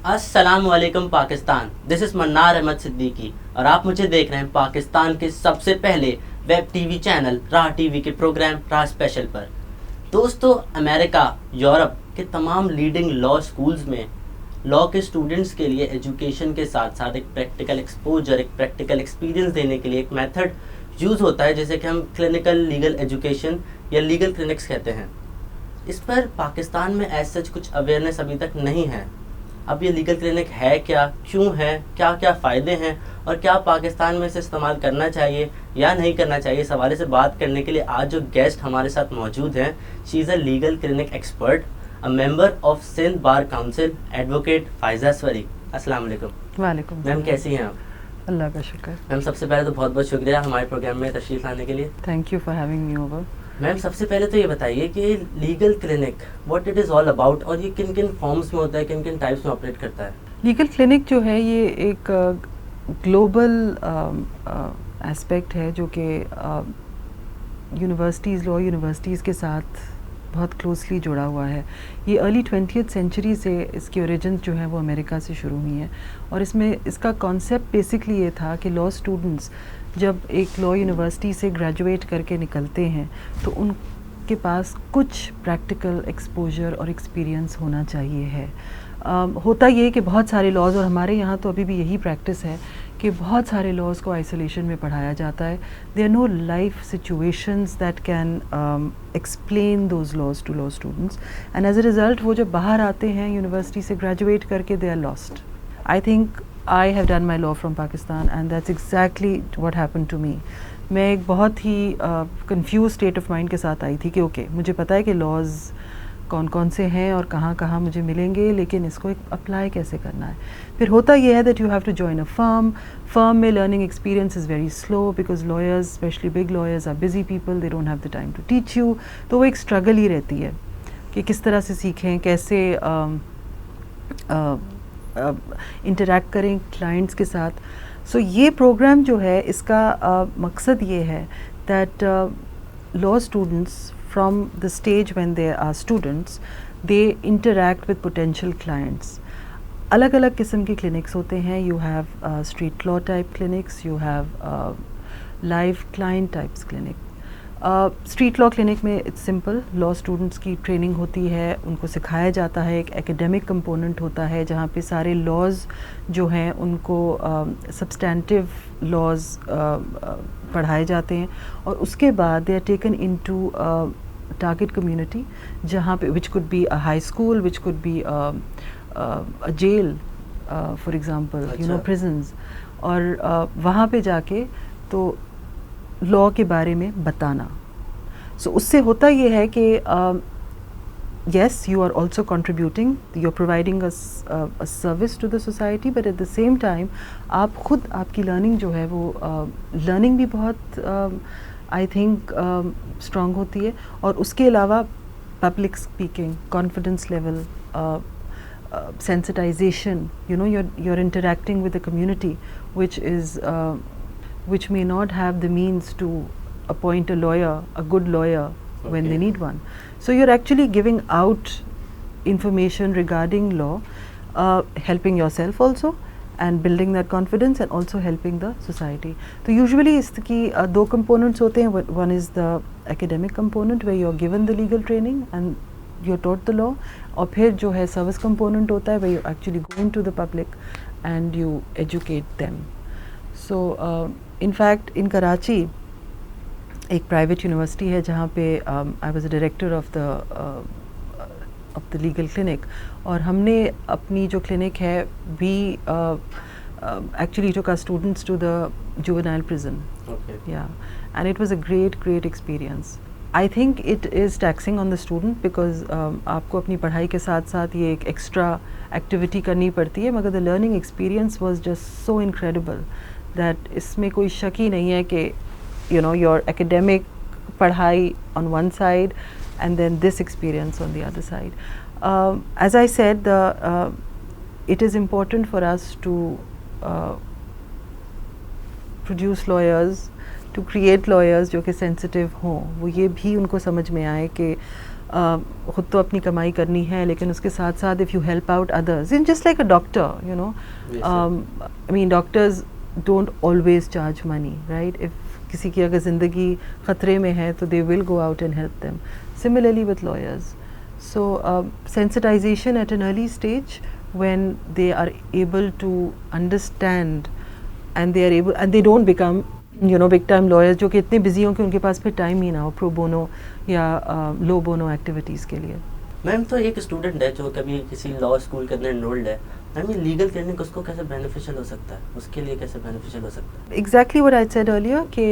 अस्सलाम वालेकुम Pakistan. This is Mannar Ahmad Siddiqui और आप मुझे देख रहे हैं पाकिस्तान के सबसे पहले वेब टीवी चैनल राह टीवी के प्रोग्राम राह स्पेशल पर। दोस्तों, अमेरिका, यूरोप के तमाम लीडिंग लॉ स्कूल्स में लॉ के स्टूडेंट्स के लिए एजुकेशन के साथ साथ एक प्रैक्टिकल एक्सपोजर, एक प्रैक्टिकल एक्सपीरियंस देने के लिए एक मेथड यूज़ होता है जिसे कि हम क्लिनिकल लीगल एजुकेशन या लीगल क्लिनिक्स कहते हैं। इस पर पाकिस्तान में एज सच कुछ अवेयरनेस अभी तक नहीं है। अब ये लीगल क्लिनिक है क्या, क्यों है, क्या क्या फ़ायदे हैं और क्या पाकिस्तान में इसे इस्तेमाल करना चाहिए या नहीं करना चाहिए, इस हवाले से बात करने के लिए आज जो गेस्ट हमारे साथ मौजूद हैं, she is a legal clinic expert, a member of Sindh bar council, advocate Faiza Aswari. अस्सलाम वालेकुम। वालेकुम। मैम कैसी हैं आप? अल्लाह का शुक्र। मैम सबसे पहले तो बहुत बहुत शुक्रिया हमारे प्रोग्राम में तशरीफ़ लाने के लिए। Thank you for having me over. Ma'am सबसे पहले तो ये बताइए कि legal clinic what it is all about और ये किन किन फॉर्म्स में होता है, किन किन टाइप्स में ऑपरेट करता है? लीगल क्लिनिक जो है ये एक ग्लोबल एस्पेक्ट है जो कि लॉ यूनिवर्सिटीज़ के साथ बहुत क्लोजली जुड़ा हुआ है। ये अर्ली 20th सेंचुरी से इसकी ओरिजिन जो है वो अमेरिका से शुरू हुई है और इसमें इसका कॉन्सेप्ट बेसिकली ये था कि लॉ स्टूडेंट्स जब एक लॉ यूनिवर्सिटी से ग्रेजुएट करके निकलते हैं तो उनके पास कुछ प्रैक्टिकल एक्सपोजर और एक्सपीरियंस होना चाहिए है। होता ये कि बहुत सारे लॉज, और हमारे यहाँ तो अभी भी यही प्रैक्टिस है कि बहुत सारे लॉज को आइसोलेशन में पढ़ाया जाता है। There are no life situations that can explain those laws to law students and as a result वो जब बाहर आते हैं यूनिवर्सिटी से ग्रेजुएट करके they are lost. I think I have done my law from Pakistan and that's exactly what happened to me. मैं एक बहुत ही confused state of mind के साथ आई थी कि ओके मुझे पता है कि laws कौन कौन से हैं और कहाँ कहाँ मुझे मिलेंगे, लेकिन इसको अप्लाई कैसे करना है। फिर होता ये है that you have to join a firm में learning experience is very slow because lawyers, especially big lawyers, are busy people, they don't have the time to teach you। तो वो एक struggle ही रहती है कि किस तरह से सीखें, कैसे इंटरैक्ट करें क्लाइंट्स के साथ। सो ये प्रोग्राम जो है इसका मकसद ये है that law students from the stage when they are students they interact with potential clients. अलग अलग किस्म के क्लिनिक्स होते हैं। You have street law type clinics, you have live client types clinic. Street law clinic में it's simple, law students की training होती है, उनको सिखाया जाता है, एक एकेडमिक कंपोनेंट होता है जहाँ पे सारे लॉज जो हैं उनको सब्सटेंटिव लॉज पढ़ाए जाते हैं और उसके बाद they are taken into target community जहाँ पे which could be a high school, which could be a jail for example, you know, prisons. और वहाँ पे जाके तो लॉ के बारे में बताना। सो उससे होता ये है कि yes, you are also contributing, you're providing a service to the society, but at the same time आप खुद आपकी learning जो है वो learning भी बहुत I think strong होती है और उसके अलावा public speaking, confidence level, sensitization, you know, you're interacting with the community which is which may not have the means to appoint a lawyer, a good lawyer, when they need one. So you're actually giving out information regarding law, helping yourself also and building that confidence and also helping the society. So usually इसकी दो components होते हैं. One is the academic component where you're given the legal training and you're taught the law, और फिर जो है service component होता है where you actually go into the public and you educate them. So in fact in Karachi एक private university है जहाँ पे I was a director of the legal clinic, और हमने अपनी जो क्लिनिक है we actually took our students to the juvenile prison, या and it was a great experience. I think it is taxing on the student because आपको अपनी पढ़ाई के साथ साथ ये एक एक्स्ट्रा एक्टिविटी करनी पड़ती है, मगर the learning experience was just so incredible that इसमें कोई शक ही नहीं है कि you know your academic padhai on one side and then this experience on the other side. As I said, it is important for us to produce lawyers, to create lawyers जो कि sensitive हों, वो ये भी उनको समझ में आए कि खुद तो अपनी कमाई करनी है, लेकिन उसके साथ साथ if you help out others, in just like a doctor, you know, I mean doctors don't always charge money, right? If किसी की अगर ज़िंदगी ख़तरे में है तो they will go out and help them. Similarly with lawyers. So sensitization at an early stage, when they are able to understand and they don't become, you know, big time lawyers जो कि इतने busy हों कि उनके पास फिर time ही ना हो pro bono या लो बोनो एक्टिविटीज़ के लिए. मैम, तो एक स्टूडेंट है जो कभी किसी लॉ स्कूल के अंदर एनरोल्ड है, आई मीन लीगल ट्रेनिंग उसको कैसे बेनिफिशियल हो सकता है, उसके लिए कैसे बेनिफिशियल हो सकता है? Exactly what I said earlier कि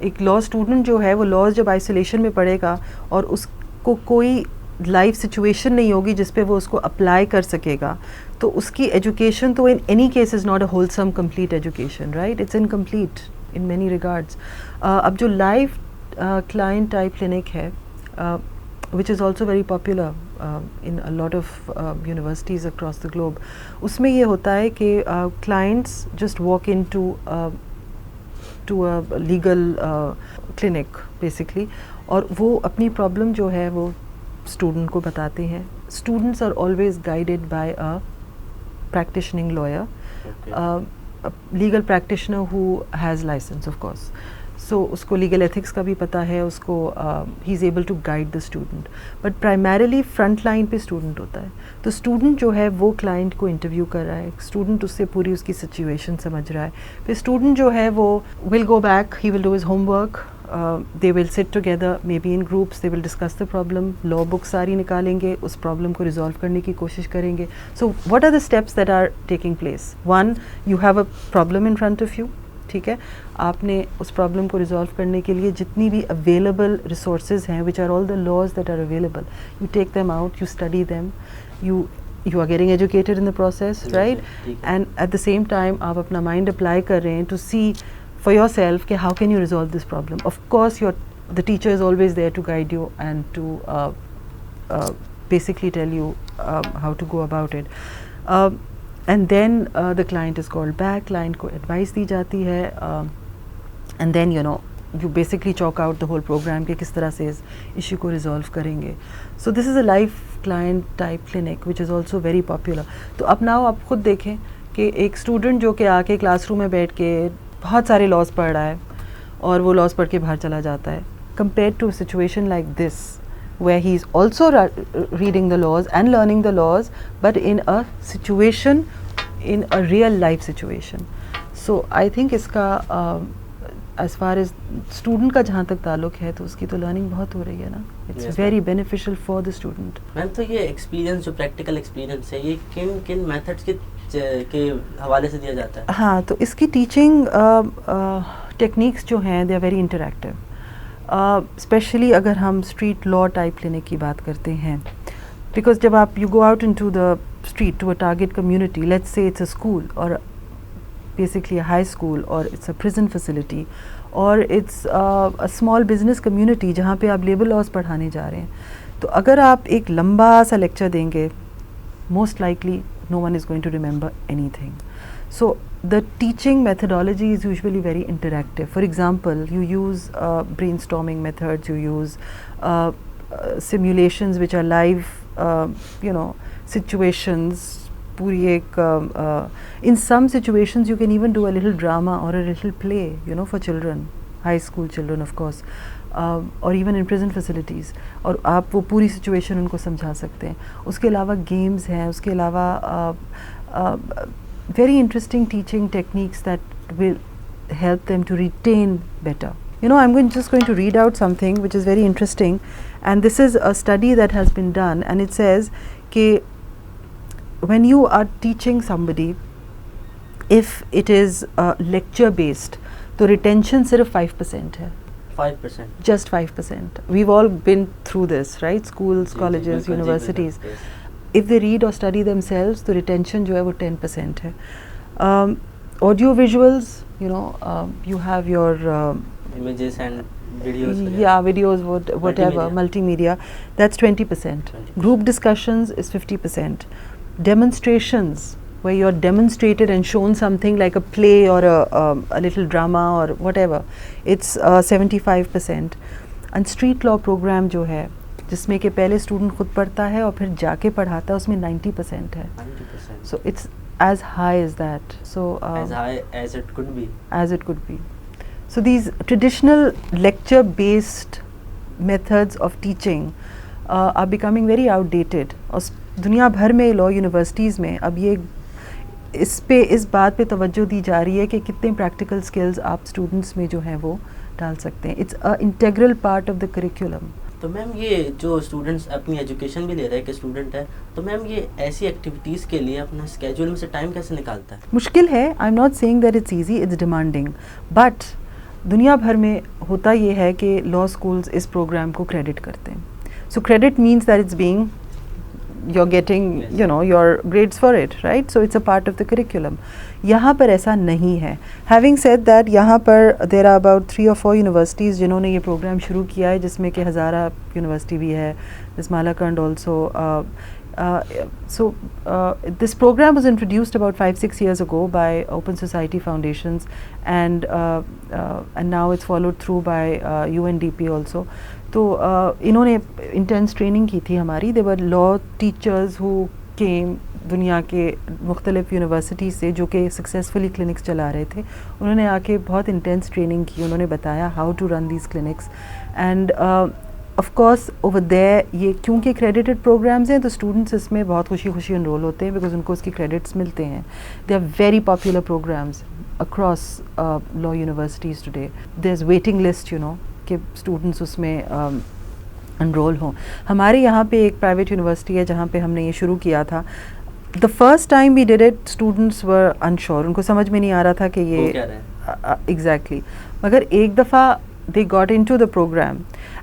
एक लॉ स्टूडेंट जो है वो लॉज जब आइसोलेशन में पढ़ेगा और उसको कोई लाइफ सिचुएशन नहीं होगी जिस पे वो उसको अप्लाई कर सकेगा, तो उसकी एजुकेशन तो in any case is not a wholesome complete education, right? It's incomplete in many regards. अब जो लाइव क्लाइंट टाइप क्लिनिक है, which is also very popular in a lot of universities across the globe, उसमें ये होता है कि clients just walk into to a legal clinic basically, और वो अपनी problem जो है वो student को बताते हैं. Students are always guided by a practicing lawyer, a legal practitioner who has license of course. So उसको लीगल एथिक्स का भी पता है, उसको ही is able to guide the student, but primarily front line पे स्टूडेंट होता है. तो स्टूडेंट जो है वो क्लाइंट को इंटरव्यू कर रहा है, स्टूडेंट उससे पूरी उसकी सिचुएशन समझ रहा है. फिर स्टूडेंट जो है वो will go back, he will do his homework, they will sit together may be in groups, they will discuss the problem, law book सारी निकालेंगे, उस प्रॉब्लम को रिजॉल्व करने की कोशिश करेंगे. So what are the steps that are taking place? One, you have a problem in front of you, ठीक है? आपने उस प्रॉब्लम को रिजॉल्व करने के लिए जितनी भी अवेलेबल रिसोर्सेज हैं, which are all the laws that are available, you take them out, you study them, you are getting educated in the process, right? And at the same time आप अपना mind apply कर रहे हैं to see for yourself कि how can you resolve this problem. Of course the teacher is always there to guide you and to basically tell you how to go about it. And then the client is called back, client को advice दी जाती है, and then you know you basically chalk out the whole program कि किस तरह से इस issue को resolve करेंगे. So this is a live client type clinic which is also very popular. तो अब now आप खुद देखें कि एक student जो कि आके classroom में बैठ के बहुत सारे laws पढ़ रहा है और वो laws पढ़ के बाहर चला जाता है, compared to a situation like this where he is also reading the laws and learning the laws, but in a situation, in a real life situation. So I think इसका as far as student का जहाँ तक ताल्लुक है तो उसकी तो learning बहुत हो रही है ना. It's very beneficial for the student. Ma'am, तो ये experience जो practical experience है, ये किन किन methods के हवाले से दिया जाता है? हाँ, तो इसकी teaching techniques जो हैं they are very interactive. Specially अगर हम स्ट्रीट लॉ टाइप क्लिनिक की बात करते हैं, बिकॉज जब आप you go out in to the street to a target community, let's say it's a school और बेसिकली अ हाई स्कूल और इट्स अ प्रिजन फैसिलिटी और it's a small business community जहाँ पे आप लेबर लॉज पढ़ाने जा रहे हैं, तो अगर आप एक लंबा सा लेक्चर देंगे, most likely no one is going to remember anything. So the teaching methodology is usually very interactive. For example, you use brainstorming methods, you use simulations which are live, situations. पूरी एक in some situations you can even do a little drama or a little play, for children, high school children of course, or even in prison facilities, और आप वो पूरी situation उनको समझा सकते हैं. उसके अलावा games हैं, उसके अलावा very interesting teaching techniques that will help them to retain better. I'm just going to read out something which is very interesting, and this is a study that has been done, and it says that when you are teaching somebody, if it is lecture based, तो retention सिर्फ 5% है. 5%. Just 5%. We've all been through this, right? Schools, colleges, universities. If they read or study themselves, the retention जो है वो 10% है. Audio visuals, you have your images and videos. Yeah, videos, whatever, multimedia. That's 20%. Group discussions is 50%. Demonstrations, where you're demonstrated and shown something like a play or a little drama or whatever, it's 75%. And street law program जो है, जिसमें कि पहले student खुद पढ़ता है और फिर जाके पढ़ाता है, उसमें 90% है. 90%. So it's as high as that. So as high as it could be. As it could be. So these traditional lecture-based methods of teaching are becoming very outdated. और दुनिया भर में लॉ यूनिवर्सिटीज़ में अब ये इस बात पे तवज्जो दी जा रही है कि कितने प्रैक्टिकल स्किल्स आप स्टूडेंट्स में जो हैं वो डाल सकते हैं. It's a integral part of the curriculum. तो मैम ये जो स्टूडेंट्स अपनी एजुकेशन भी ले रहे हैं कि स्टूडेंट है, तो मैम ये ऐसी एक्टिविटीज़ के लिए अपना स्केड्यूल में से टाइम कैसे निकालता है? मुश्किल है. I am not saying that it's easy, it's demanding. But दुनिया भर में होता ये है कि लॉ स्कूल्स इस प्रोग्राम को क्रेडिट करते हैं. सो credit means that it's being you're getting your grades for it, right? So it's a part of the curriculum. यहाँ पर ऐसा नहीं है. Having said that, यहाँ पर there are about 3 or 4 universities जिन्होंने ये प्रोग्राम शुरू किया है, जिसमें कि हज़ारा यूनिवर्सिटी भी है, this Malakand also. This program was introduced about 5-6 years ago by Open Society Foundations, and now it's followed through by UNDP also. तो इन्होंने इंटेंस ट्रेनिंग की थी हमारी. दे वर लॉ टीचर्स हु केम दुनिया के मुख्तलिफ यूनिवर्सिटी से, जो कि सक्सेसफुली क्लिनिक्स चला रहे थे. उन्होंने आके बहुत इंटेंस ट्रेनिंग की. उन्होंने बताया how to run these clinics. And of course over there ये क्योंकि क्रेडिटेड प्रोग्राम्स हैं तो स्टूडेंट्स इसमें बहुत खुशी खुशी इनरोल होते हैं, बिकॉज उनको उसकी क्रेडिट्स मिलते हैं. They are very popular programs across law universities today. There is waiting list कि स्टूडेंट्स उसमें एनरोल हों. हमारे यहाँ पे एक प्राइवेट यूनिवर्सिटी है जहाँ पे हमने ये शुरू किया था. The first time we did it students were unsure. उनको समझ में नहीं आ रहा था कि ये एग्जैक्टली मगर एक दफ़ा they got into the program.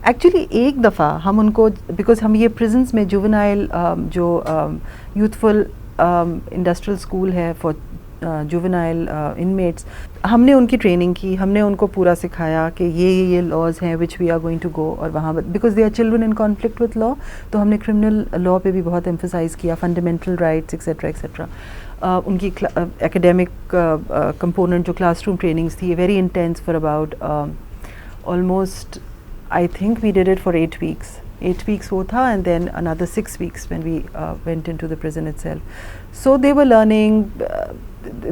Actually एक दफ़ा हम उनको, बिकॉज हम ये प्रिजन्स में जुवेनाइल जो यूथफुल इंडस्ट्रियल स्कूल है फॉर जुवेनाइल इनमेट्स, हमने उनकी ट्रेनिंग की. हमने उनको पूरा सिखाया कि ये लॉज हैं which we are going to go, और वहाँ because they are children in conflict with law, तो हमने क्रिमिनल लॉ पे भी बहुत एम्फोसाइज़ किया, फंडामेंटल राइट्स एक्सेट्रा एक्सेट्रा. उनकी एकेडमिक कंपोनेंट जो क्लासरूम ट्रेनिंग्स थी, very intense for about almost I think we did it for 8 weeks. 8 weeks वो था, and then another 6 weeks when we went into the prison itself. So they were learning,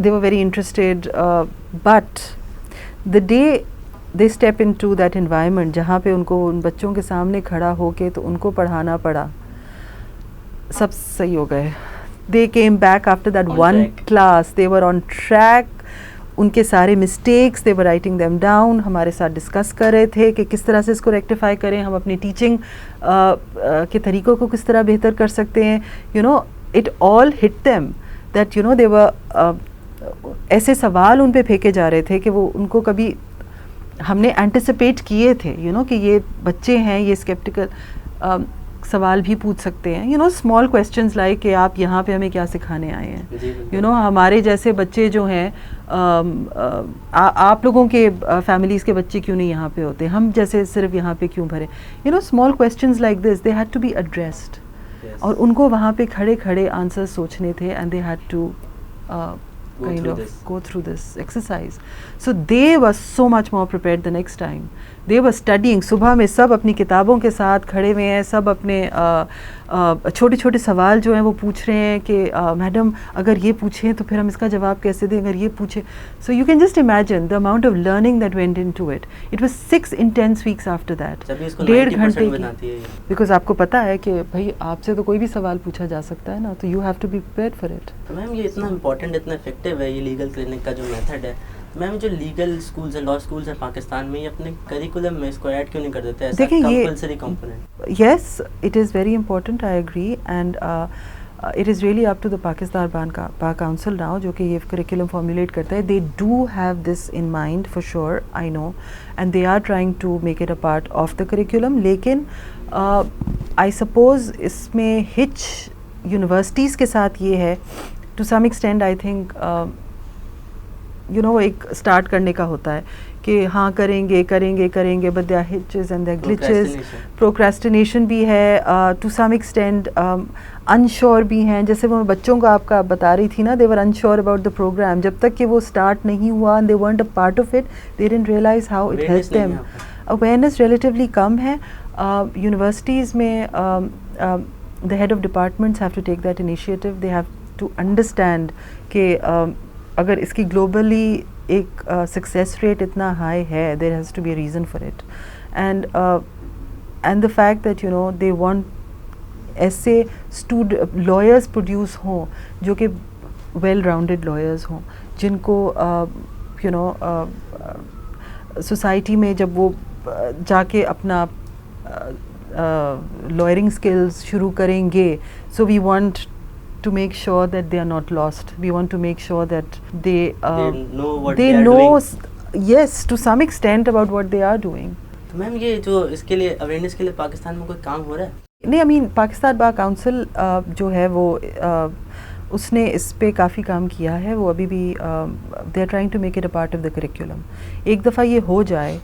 they were very interested, but the day they step into that environment जहाँ पे उनको उन बच्चों के सामने खड़ा होके तो उनको पढ़ाना पड़ा, सब सही हो गए. They came back after that one class, they were on track. उनके सारे mistakes they were writing them down, हमारे साथ डिस्कस कर रहे थे कि किस तरह से इसको रेक्टिफाई करें, हम अपनी टीचिंग के तरीक़ों को किस तरह बेहतर कर सकते हैं. It all hit them that they were ऐसे सवाल उन पे फेंके जा रहे थे कि वो उनको कभी हमने एंटिसिपेट किए थे कि ये बच्चे हैं, ये स्केप्टिकल सवाल भी पूछ सकते हैं. स्मॉल क्वेश्चंस लाइक कि आप यहाँ पे हमें क्या सिखाने आए हैं. हमारे जैसे बच्चे जो हैं, आप लोगों के फैमिलीज़ के बच्चे क्यों नहीं यहाँ पे होते, हम जैसे सिर्फ यहाँ पे क्यों भरे. Small questions like this they had to be addressed. और उनको वहाँ पे खड़े खड़े आंसर्स सोचने थे, and they had to go through this exercise. So they were so much more prepared the next time. They were studying. सुबह में सब अपनी किताबों के साथ खड़े हुए हैं, सब अपने छोटे छोटे सवाल जो हैं वो पूछ रहे हैं कि मैडम अगर ये पूछें तो फिर हम इसका जवाब कैसे दें, अगर ये पूछें. So you can just imagine the amount of learning that went into it. It was 6 intense weeks after that. 1.5 घंटे की. Because आपको पता है कि भाई आपसे तो कोई भी सवाल पूछा जा सकता है ना, तो you have to be prepared for it. तो मैम ये इतना इम्पोर्टेंट, इतना इफेक्टिव है ये लीगल क्लिनिक का जो मेथड है. मैम जो लीगल स्कूल्स है, लॉ स्कूल्स है पाकिस्तान में, ये अपने करिकुलम में इसको ऐड क्यों नहीं कर देते ऐसा compulsory component? Yes, it is very important, I agree, and it is really up to the Pakistan Bar Council now, जो कि ये curriculum formulate करता है. They do have this in mind for sure, I know, and they are trying to make it a part of the curriculum. लेकिन I suppose इसमें hitch universities के साथ ये है, to some extent I think एक start करने का होता है कि हाँ करेंगे but there hitches and there glitches. Procrastination भी है, टू सम एक्सटेंट अनश्योर भी हैं. जैसे वो बच्चों का आपका बता रही थी ना, दे वर अनश्योर अबाउट द प्रोग्राम. जब तक कि वो स्टार्ट नहीं हुआ, दे weren't a part of it, they didn't realize how it helped them. Awareness relatively कम है. यूनिवर्सिटीज़ में the head of departments have to take that initiative. They have to understand कि अगर इसकी ग्लोबली एक सक्सेस रेट इतना high है, there has to be a reason for it. And the fact that you know they want ऐसे lawyers produce हों जो कि वेल राउंडेड लॉयर्स हों, जिनको यू नो सोसाइटी में जब वो जाके अपना लॉयरिंग स्किल्स शुरू करेंगे, so we want to make sure that they are not lost. We want to make sure that they know what they are know doing. Yes, to some extent about what they are doing. तो ma'am ये जो इसके लिए awareness के लिए पाकिस्तान में कोई काम हो रहा है? नहीं, I mean Pakistan bar council जो है वो उसने इस पे काफ़ी काम किया है. वो अभी भी they are trying to make it a part of the curriculum. एक दफ़ा ये हो जाए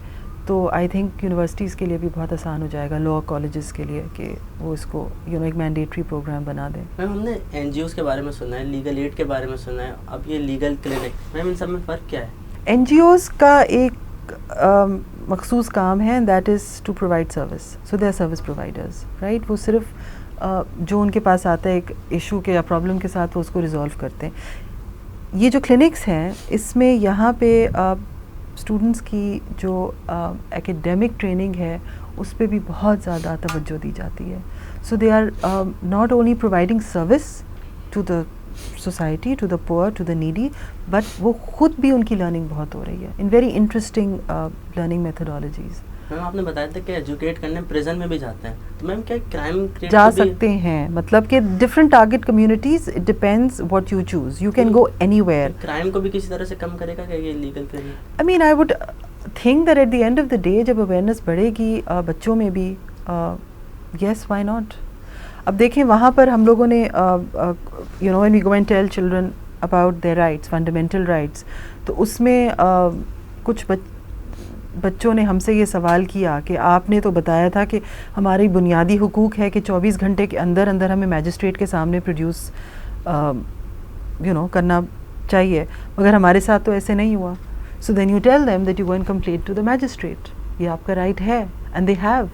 तो आई थिंक यूनिवर्सिटीज़ के लिए भी बहुत आसान हो जाएगा, लॉ कॉलेजेस के लिए, कि वो इसको यू नो एक मैंडेटरी प्रोग्राम बना दें. मैम हमने NGOs के बारे में सुना है, लीगल एड के बारे में सुना है, अब ये लीगल क्लिनिक, मैम इन सब में फ़र्क क्या है? NGOs का एक मखसूस काम है, that is to provide service. So they are service providers, right. वो सिर्फ जो उनके पास आता है एक इशू के या प्रॉब्लम के साथ, वो उसको रिजॉल्व करते हैं. ये जो क्लिनिक्स हैं, इसमें यहाँ पे स्टूडेंट्स की जो एकेडमिक ट्रेनिंग है उस पर भी बहुत ज़्यादा तवज्जो दी जाती है. So they are not only providing service to the society, to the poor, to the needy, but वो खुद भी उनकी लर्निंग बहुत हो रही है in very interesting learning methodologies. Ma'am आपने बताया था कि एजुकेट करने प्रिजन में भी जाते हैं, तो मैम क्या क्राइम जा सकते हैं, मतलब कि different target communities, it depends what you choose, you can go anywhere. Crime को भी किसी तरह से कम करेगा क्या ये legal clinic? I mean I would think that at the end of the day जब अवेयरनेस बढ़ेगी बच्चों में भी, येस व्हाई नॉट. अब देखें वहाँ पर हम लोगों ने you know when we go and tell children about their rights, fundamental rights, तो उसमें कुछ बच्चों ने हमसे ये सवाल किया कि आपने तो बताया था कि हमारी बुनियादी हुकूक है कि 24 घंटे के अंदर अंदर हमें मैजिस्ट्रेट के सामने प्रोड्यूस यू नो करना चाहिए, मगर हमारे साथ तो ऐसे नहीं हुआ. So then you tell them that you go and complain to the magistrate, ये आपका राइट है, एंड दे हैव.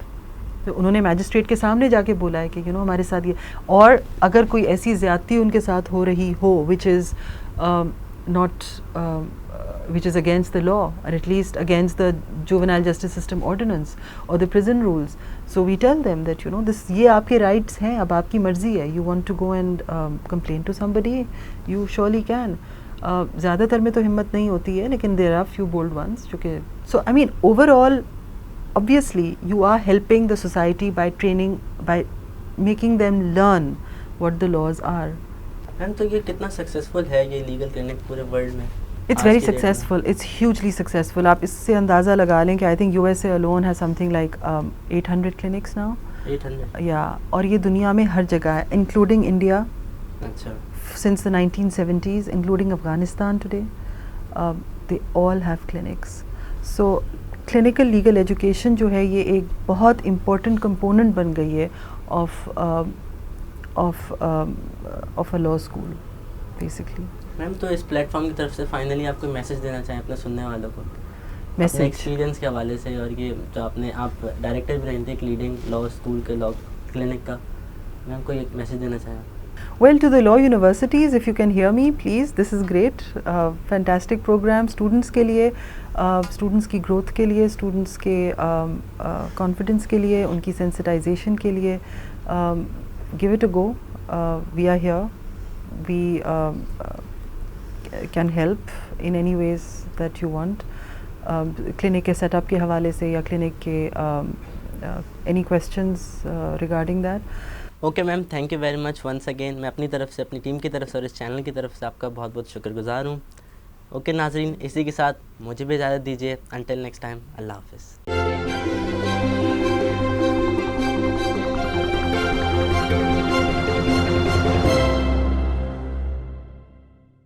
तो उन्होंने मैजिस्ट्रेट के सामने जाके बोला है कि यू नो हमारे साथ ये, और अगर कोई ऐसी ज़्यादती उनके साथ हो रही हो which is not which is against the law, or at least against the juvenile justice system ordinance or the prison rules, so we tell them that you know this ये आपके rights हैं, अब आपकी मर्जी है, you want to go and complain to somebody, you surely can. ज़्यादातर में तो हिम्मत नहीं होती है, लेकिन there are few bold ones जो कि, so I mean overall obviously you are helping the society by training, by making them learn what the laws are. Ma'am तो ये कितना सक्सेसफुल है ये लीगल क्लिनिक पूरे वर्ल्ड में? It's very successful. It's hugely successful. आप इससे अंदाज़ा लगा लें कि I think USA alone has something like 800 clinics now. 800? Yeah. और ये दुनिया में हर जगह है, including India. अच्छा. Since the 1970s, including Afghanistan today, they all have clinics. So clinical legal education जो है ये एक बहुत important component बन गई है of a law school, basically. Ma'am तो इस प्लेटफॉर्म की तरफ से फाइनली आप कोई मैसेज देना चाहें अपने सुनने वालों को, मैसेज एक्सपीरियंस के हवाले से, और ये जो आप डायरेक्टर भी रहे थे एक लीडिंग लॉ स्कूल के लॉ क्लिनिक का, मैम कोई एक मैसेज देना चाहें? Well, to the law universities, if you can hear me, please, this is great, fantastic program, students के लिए, students की growth के लिए, students के confidence के लिए, उनकी sensitization के लिए, give it a go. We are here. We can help in any ways that you want. Clinic के setup के हवाले से या clinic के any questions regarding that? Okay ma'am, thank you very much once again. मैं अपनी तरफ से, अपनी टीम की तरफ से और इस चैनल की तरफ से आपका बहुत बहुत शुक्रगुजार हूँ. ओके नाजरीन, इसी के साथ मुझे भी इजाज़त दीजिए. अंटिल नेक्स्ट टाइम, अल्लाह हाफ़िज़.